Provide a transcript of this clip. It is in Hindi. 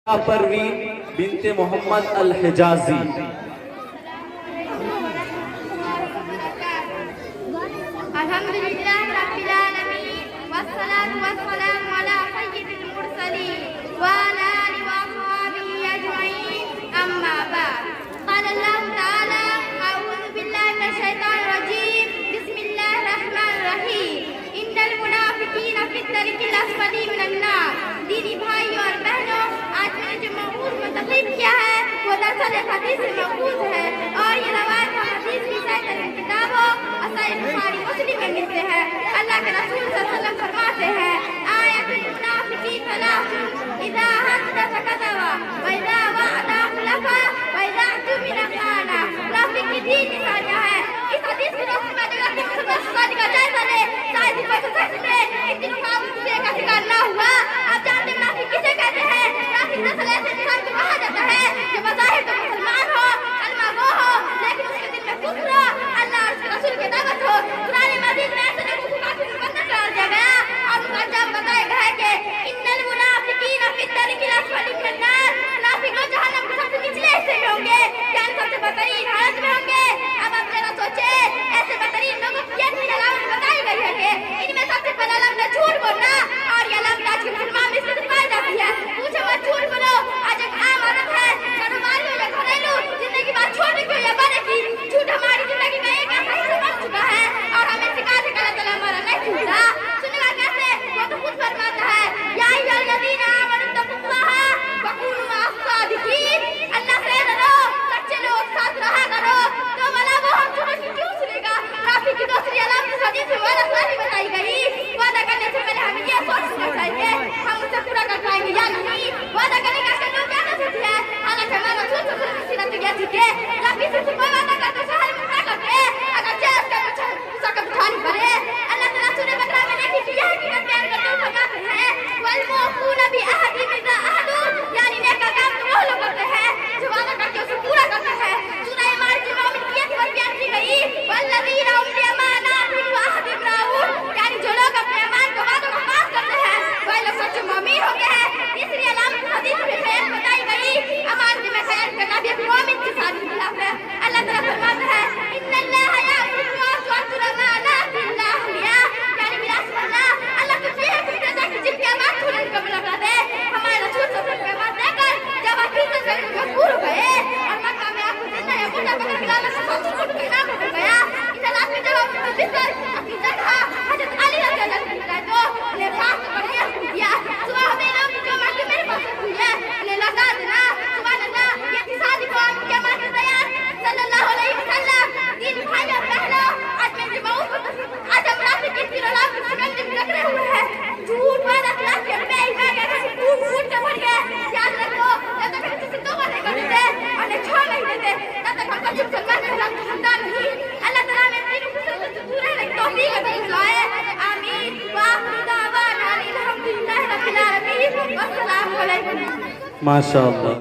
परवीन बिनते मोहम्मद अल हिजाजी। अल्हम्दुलिल्लाह रब्बिल आलमीन वस्सलातु वस्सलामु अला सय्यिदिल मुरसलीन व अला आलिहि व अस्हाबिहि अजमईन अम्मा बाद। क़ाल अल्लाहु तआला अऊज़ु बिल्लाहि मिनश शैतानिर रजीम बिस्मिल्लाहिर रहमानिर रहीम इन्नल मुनाफ़िक़ीना फ़ी दरकिल अस्फ़ली मिनन नार। दीनी भाइयों और बहनों, आज मैंने जो मौज़ू मुंतखब किया है वो दरअसल एक हदीस से मौज़ू है और ये रवायत हम हदीस की सही किताबों सहीह बुखारी मुस्लिम में मिलते हैं। अल्लाह के रसूल सल्लल्लाहु अलैहि वसल्लम फरमाते हैं, आयतुल मुनाफ़िक़ीन सलासुन इज़ा हद्दसा कज़बा व इज़ा वअदा अख़लफ़ा व इज़ा अ'तमिना ख़ाना। मुनाफ़िक़ की तीन निशानियां हैं। इस हदीस की रोशनी में अगर किसी मुसलमान का जायजा ले, शायद ही कोई शख्स ने इन दिनों फालतू का शिकार ना हुआ। आप जानते हैं मुनाफ़िक़ किसे कहते हैं? मुनाफ़िक़ दरअसल ऐसे इंसान को कहा जाता है जो बज़ाहिर तो मुसलमान हो, कलमा गो हो, लेकिन उसके दिल में कुफ्र हो, अल्लाह और उसके रसूल की दावत हो। कुरान मजीद में ऐसे लोगों को काफी मुकद्दर करार दिया गया और उनका अंजाम बताया गया है कि इन्नल मुनाफ़िक़ीना फ़ी दरकिल अस्फ़ली मिनन नार। मुनाफ़िक़ लोग जहन्नम के सबसे निचले हिस्से में होंगे, यानी सबसे बदतरीन हालत में होंगे। अब आप जरा सोचे, ऐसे बदतरीन लोगों की ये तीन अलामत बताई गई है कि इनमें सबसे पहला अलम है झूठ बोलना, और ये अलम आज के मुसलमान में इसमें पाई जाती है। पूछो मत झूठ बोलो। आज एक आम औरत है, कारोबारी हो या घरेलू जिंदगी बात छोटे की हो या बड़े की, झूठ हमारी जिंदगी में एक ऐसा हिस्सा बन चुका है और हमें सिखाने का अल्लाह ताला हमारा नहीं छूटा। सुनेगा कैसे? वो तो खुद फरमाता है, या अय्युहल्लज़ीना आमनू तक़ुल्लाह व कूनू मअस-सादिक़ीन। अल्लाह से डरो, सच्चे लोग साथ रहा करो। तो भला वो हम सुनो कि क्यों सुनेगा? मुनाफ़िक़ की दूसरी अलामत हदीस में वादा नहीं बताई गई। वादा करने से पहले हमें ये सोचना चाहिए हम उसे पूरा कर पाएंगे या नहीं। वादा करने का लोग क्या करते हैं? हालांकि हमारा रसूल सल्लल्लाहु अलैहि वसल्लम सीरत यह थी कि जब किसी से कोई वादा करते शहर में क्या करते? अगर जैस का उसका उठानी पड़े। अल्लाह ताला सूरह बकरा में देखी कि यह हकीकत बयान करते हुए फरमाते हैं, वल मौफूना बि अहदिहिम इज़ा अहदू, यानी नेक काम तो वो लोग करते हैं जो वादा करके उसे पूरा करते हैं। सूरह मारिज में मोमिन की ये बयान की गई, वल्लज़ीना हुम बि अमानातिहिम व अहदिहिम राऊन, यानी जो लोग अपने ईमान को वादों को पास करते हैं वही लोग सच्चे मोमिन होते हैं। तीसरी अलामत हदीस में खयाल बताई गई, अमानत में खयाल करना भी एक मोमिन के साथ खिलाफ है। अल्लाह ताला फरमाता है, इन्नल्लाह यअमुरुकुम अन तुअद्दुल अमानाति इला अहलिहा, यानी मिरास वाला अल्लाह तुझे ये हुक्म देता है कि जिनकी अमानत तूने उनको लौटा दे। हमारे रसूल सल्लल्लाहु अलैहि वसल्लम अमानत देकर जब आप फिर से मजबूर हो गए और मक्का में आपको जिंदा या मुर्दा पकड़ के लाने से सोच को इनाम हो गया। इस हालात में जब आप बिस्तर अपनी जगह हज़रत अली रज़ियल्लाहु अन्हु ने तो उन्हें पास बढ़िया दिया, सुबह हमें लोग जो मांगे मेरे पास हुई है उन्हें लौटा देना। सुभान अल्लाह, ये थी सादी कौम के मांगे बयान सल्लल्लाहु अलैहि वसल्लम। दीन भाइयों और बहनों, आज मैं जो आज हम मुनाफ़िक़ की तीन अलामत समझने में लगे हुए हैं। झूठ, वादा, खिलाफ के में फूट के भर गए। याद रखो, जब तक हम किसी तौबा नहीं कर देते और नहीं छोड़ नहीं देते तब तक हमको जो मुसलमान का खिलाफ समझता नहीं। अल्लाह ताला ने तीनों को दूर रहने की तौफीक अता फरमाए। आमीन। व आखिरु दावाना अनिल हम्दुलिल्लाहि रब्बिल आलमीन। वस्सलामु अलैकुम। माशाअल्लाह।